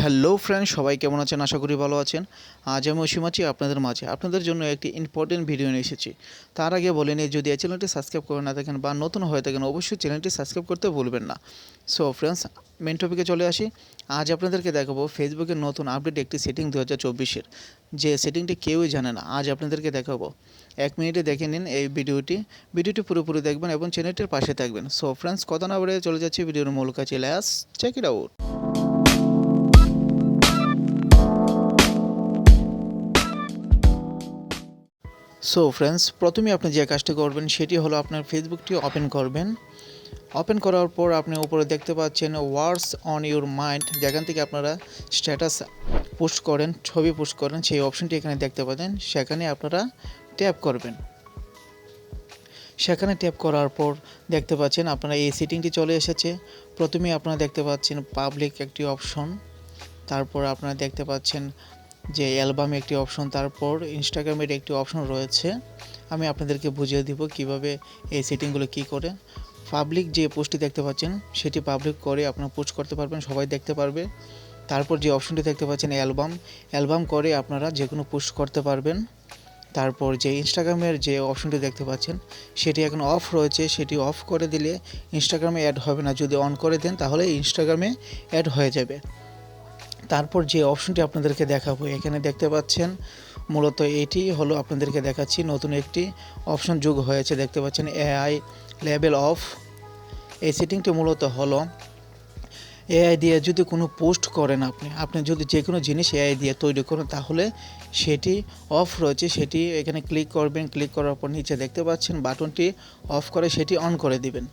Hello friend, সবাই কেমন আছেন? আশা করি ভালো আছেন। আজ আমি অসীম আছি আপনাদের মাঝে। আপনাদের জন্য একটি ইম্পর্টেন্ট ভিডিও নিয়ে এসেছি। তার আগে বলে নিই, যদি এই চ্যানেলটি সাবস্ক্রাইব করে না থাকেন বা নতুন হয়ে থাকেন, অবশ্যই চ্যানেলটি সাবস্ক্রাইব করতে ভুলবেন না। সো ফ্রেন্ডস, মেন টপিকে চলে আসি। আজ আপনাদেরকে দেখাবো ফেসবুকের নতুন আপডেট একটি সেটিং 2024-এর, যে সেটিংটি কেউই জানে না। আজ আপনাদেরকে দেখাবো। 1 মিনিটে দেখে নিন এই ভিডিওটি পুরোপুরি দেখবেন এবং চ্যানেলটির পাশে থাকবেন। সো ফ্রেন্ডস, কথা না বলে চলে যাচ্ছি ভিডিওর মূল কাজে। Let's check it out. So friends, প্রথমে আপনি যে কাজটি করবেন সেটি হলো আপনার ফেসবুকটি ওপেন করবেন। ওপেন করার পর আপনি উপরে দেখতে পাচ্ছেন ওয়ার্ডস অন ইউর মাইন্ড, যেখান থেকে আপনারা স্ট্যাটাস পোস্ট করেন, ছবি পোস্ট করেন, সেই অপশনটি এখানে দেখতে পাচ্ছেন। সেখানে আপনারা ট্যাপ করবেন। সেখানে ট্যাপ করার পর দেখতে পাচ্ছেন আপনারা এই সেটিংটি চলে এসেছে। প্রথমে আপনারা দেখতে পাচ্ছেন পাবলিক একটি অপশন, তারপর আপনারা দেখতে পাচ্ছেন যে অ্যালবামে একটি অপশন, তারপর ইনস্টাগ্রামের একটি অপশন রয়েছে। আমি আপনাদেরকে বুঝিয়ে দিব কিভাবে এই সেটিংগুলো কি করে। পাবলিক যে পোস্টটি দেখতে পাচ্ছেন সেটি পাবলিক করে আপনারা পোস্ট করতে পারবেন, সবাই দেখতে পারবে। তারপর যে অপশনটি দেখতে পাচ্ছেন অ্যালবাম করে আপনারা যে কোনো পোস্ট করতে পারবেন। তারপর যে ইনস্টাগ্রামের যে অপশনটি দেখতে পাচ্ছেন সেটি এখন অফ রয়েছে, সেটি অফ করে দিলে ইনস্টাগ্রামে অ্যাড হবে না। যদি অন করে দেন তাহলে ইনস্টাগ্রামে অ্যাড হয়ে যাবে। তারপর যে অপশনটি আপনাদেরকে দেখাবো, এখানে দেখতে পাচ্ছেন মূলত এটি হলো, আপনাদেরকে দেখাচ্ছি নতুন একটি অপশন যোগ হয়েছে। দেখতে পাচ্ছেন এআই লেভেল অফ। এই সেটিংটি মূলত হলো এআই দিয়ে যদি কোনো পোস্ট করেন, আপনি যদি যে কোনো জিনিস এআই দিয়ে তৈরি করেন তাহলে সেটি অফ রয়েছে, সেটি এখানে ক্লিক করবেন। ক্লিক করার পর নিচে দেখতে পাচ্ছেন বাটনটি অফ করে সেটি অন করে দিবেন।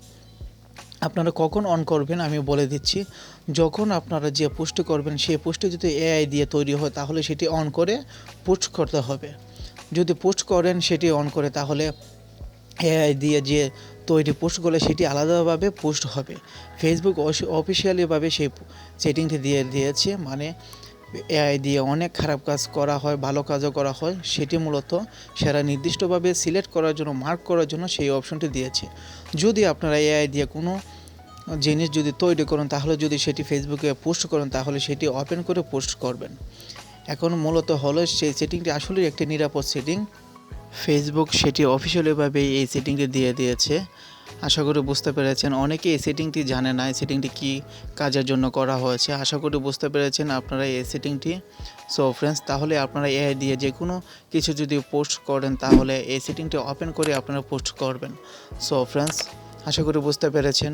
আপনারা কখন অন করবেন আমি বলে দিচ্ছি। যখন আপনারা যে পোস্টটি করবেন সেই পোস্টটি যদি এআই দিয়ে তৈরি হয় তাহলে সেটি অন করে পোস্ট করতে হবে। যদি পোস্ট করেন সেটি অন করে, তাহলে এআই দিয়ে যে তৈরি পোস্টগুলো সেটি আলাদাভাবে পোস্ট হবে। ফেসবুক অফিসিয়ালিভাবে সেই সেটিংটি দিয়ে দিয়েছে, মানে এআই দিয়ে অনেক খারাপ কাজ করা হয়, ভালো কাজও করা হয়। সেটি মূলত সেরা নির্দিষ্টভাবে সিলেক্ট করার জন্য, মার্ক করার জন্য সেই অপশনটি দিয়েছে। যদি আপনারা এআই দিয়ে কোনো জিনিস যদি তৈরি করেন তাহলে যদি সেটি ফেসবুকে পোস্ট করেন তাহলে সেটি ওপেন করে পোস্ট করবেন। এখন মূলত হলো সেই সেটিংটি আসলে একটি নিরাপদ সেটিং। ফেসবুক সেটি অফিসিয়ালিভাবেই এই সেটিংটি দিয়ে দিয়েছে। আশা করি বুঝতে পেরেছেন। অনেকে এই সেটিংটি জানে না, এই সেটিংটি কী কাজের জন্য করা হয়েছে। আশা করি বুঝতে পেরেছেন আপনারা এই সেটিংটি। সো ফ্রেন্ডস, তাহলে আপনারা এআই দিয়ে যে কোনো কিছু যদি পোস্ট করেন তাহলে এই সেটিংটি ওপেন করে আপনারা পোস্ট করবেন। সো ফ্রেন্ডস, আশা করি বুঝতে পেরেছেন।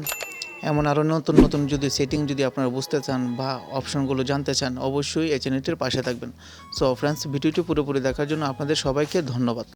এমন আরও নতুন নতুন যদি সেটিং যদি আপনারা বুঝতে চান বা অপশনগুলো জানতে চান, অবশ্যই এই চ্যানেলটির পাশে থাকবেন। সো ফ্রেন্ডস, ভিডিওটি পুরোপুরি দেখার জন্য আপনাদের সবাইকে ধন্যবাদ।